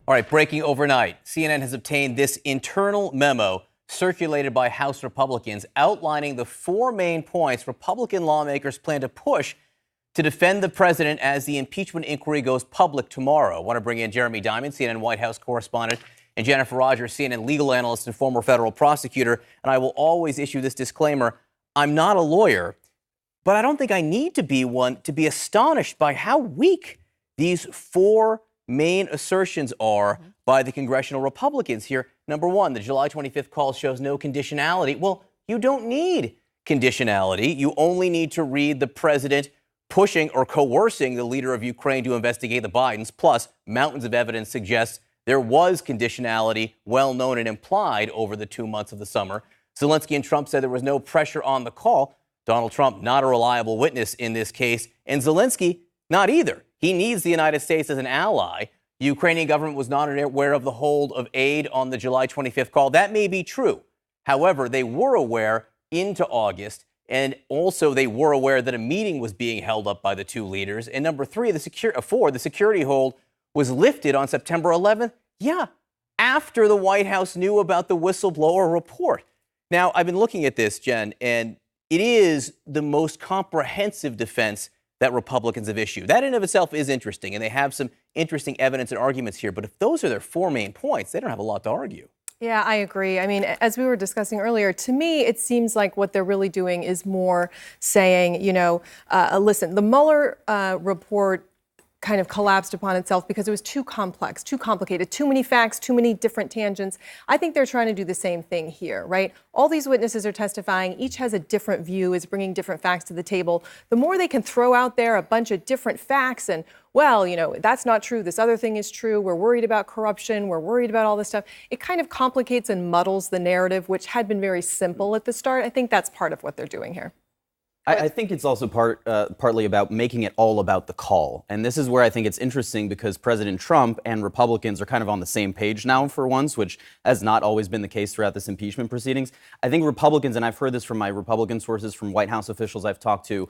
All right, breaking overnight. CNN has obtained this internal memo circulated by House Republicans outlining the 4 main points Republican lawmakers plan to push to defend the president as the impeachment inquiry goes public tomorrow. I want to bring in Jeremy Diamond, CNN White House correspondent, and Jennifer Rogers, CNN legal analyst and former federal prosecutor. And I will always issue this disclaimer. I'm not a lawyer, but I don't think I need to be one to be astonished by how weak these 4 main assertions are by the congressional Republicans here. Number 1, the July 25th call shows no conditionality. Well, you don't need conditionality. You only need to read the president pushing or coercing the leader of Ukraine to investigate the Bidens. Plus, mountains of evidence suggests there was conditionality, well known and implied, over the 2 months of the summer. Zelensky and Trump said there was no pressure on the call. Donald Trump, not a reliable witness in this case, and Zelensky, not either. He needs the United States as an ally. The Ukrainian government was not aware of the hold of aid on the July 25th call. That may be true. However, they were aware into August, and also they were aware that a meeting was being held up by the 2 leaders. And number 3, the security hold was lifted on September 11th. Yeah, after the White House knew about the whistleblower report. Now, I've been looking at this, Jen, and it is the most comprehensive defense that Republicans have issued. That in of itself is interesting, and they have some interesting evidence and arguments here. But if those are their 4 main points, they don't have a lot to argue. Yeah, I agree. I mean, as we were discussing earlier, to me, it seems like what they're really doing is more saying, listen, the Mueller report kind of collapsed upon itself because it was too complex, too complicated, too many facts, too many different tangents. I think they're trying to do the same thing here, right? All these witnesses are testifying. Each has a different view, is bringing different facts to the table. The more they can throw out there a bunch of different facts and, well, that's not true. This other thing is true. We're worried about corruption. We're worried about all this stuff. It kind of complicates and muddles the narrative, which had been very simple at the start. I think that's part of what they're doing here. I think it's also partly about making it all about the call. And this is where I think it's interesting because President Trump and Republicans are kind of on the same page now for once, which has not always been the case throughout this impeachment proceedings. I think Republicans, and I've heard this from my Republican sources, from White House officials I've talked to,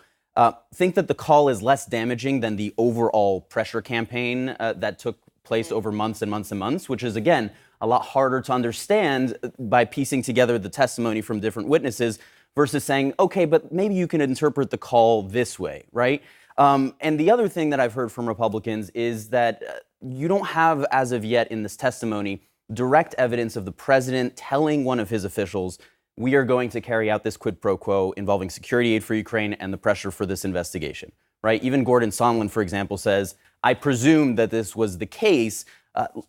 think that the call is less damaging than the overall pressure campaign that took place over months and months and months, which is, again, a lot harder to understand by piecing together the testimony from different witnesses versus saying, okay, but maybe you can interpret the call this way, right? And the other thing that I've heard from Republicans is that you don't have, as of yet in this testimony, direct evidence of the president telling one of his officials, we are going to carry out this quid pro quo involving security aid for Ukraine and the pressure for this investigation, right? Even Gordon Sondland, for example, says, I presume that this was the case.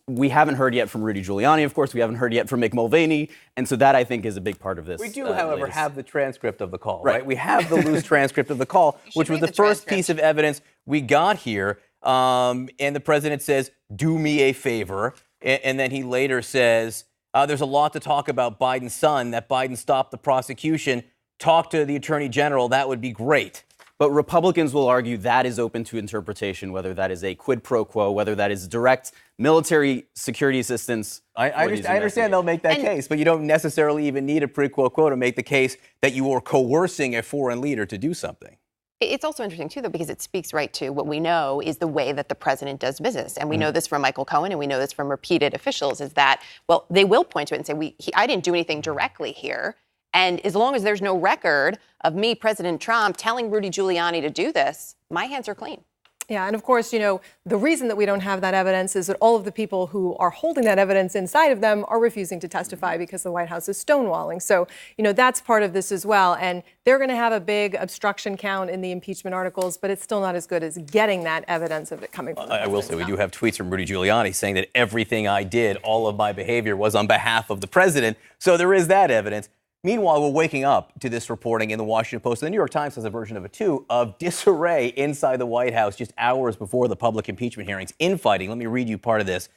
We haven't heard yet from Rudy Giuliani, of course. We haven't heard yet from Mick Mulvaney. And so that, I think, is a big part of this. We do, however, have the transcript of the call, right? We have the loose transcript of the call, which was the first piece of evidence we got here. And the president says, do me a favor. And then he later says, there's a lot to talk about Biden's son, that Biden stopped the prosecution. Talk to the attorney general. That would be great. But Republicans will argue that is open to interpretation, whether that is a quid pro quo, whether that is direct military security assistance. I understand they'll make that case, but you don't necessarily even need a quid pro quo to make the case that you are coercing a foreign leader to do something. It's also interesting, too, though, because it speaks right to what we know is the way that the president does business. And we know this from Michael Cohen, and we know this from repeated officials, is that, well, they will point to it and say, I didn't do anything directly here. And as long as there's no record of me, President Trump, telling Rudy Giuliani to do this, my hands are clean. Yeah, and of course, the reason that we don't have that evidence is that all of the people who are holding that evidence inside of them are refusing to testify because the White House is stonewalling. So, that's part of this as well. And they're going to have a big obstruction count in the impeachment articles, but it's still not as good as getting that evidence of it coming from the I will say we do have tweets from Rudy Giuliani saying that everything I did, all of my behavior was on behalf of the president. So there is that evidence. Meanwhile, we're waking up to this reporting in the Washington Post. The New York Times has a version of it, too, of disarray inside the White House just hours before the public impeachment hearings. Infighting. Let me read you part of this.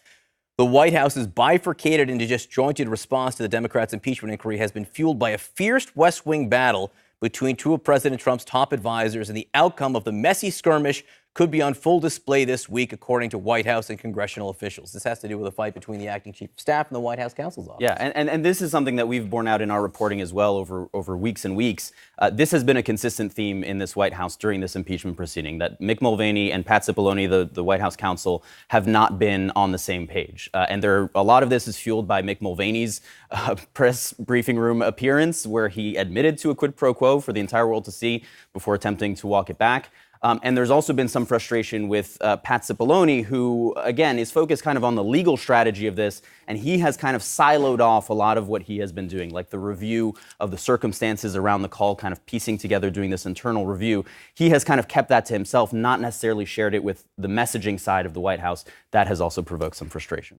The White House's bifurcated and disjointed response to the Democrats' impeachment inquiry has been fueled by a fierce West Wing battle between two of President Trump's top advisors and the outcome of the messy skirmish could be on full display this week, according to White House and congressional officials. This has to do with a fight between the acting chief of staff and the White House counsel's office. Yeah, and this is something that we've borne out in our reporting as well over weeks and weeks. This has been a consistent theme in this White House during this impeachment proceeding, that Mick Mulvaney and Pat Cipollone, the White House counsel, have not been on the same page. And a lot of this is fueled by Mick Mulvaney's press briefing room appearance, where he admitted to a quid pro quo for the entire world to see before attempting to walk it back. And there's also been some frustration with Pat Cipollone, who, again, is focused kind of on the legal strategy of this, and he has kind of siloed off a lot of what he has been doing, like the review of the circumstances around the call, kind of piecing together, doing this internal review. He has kind of kept that to himself, not necessarily shared it with the messaging side of the White House. That has also provoked some frustration.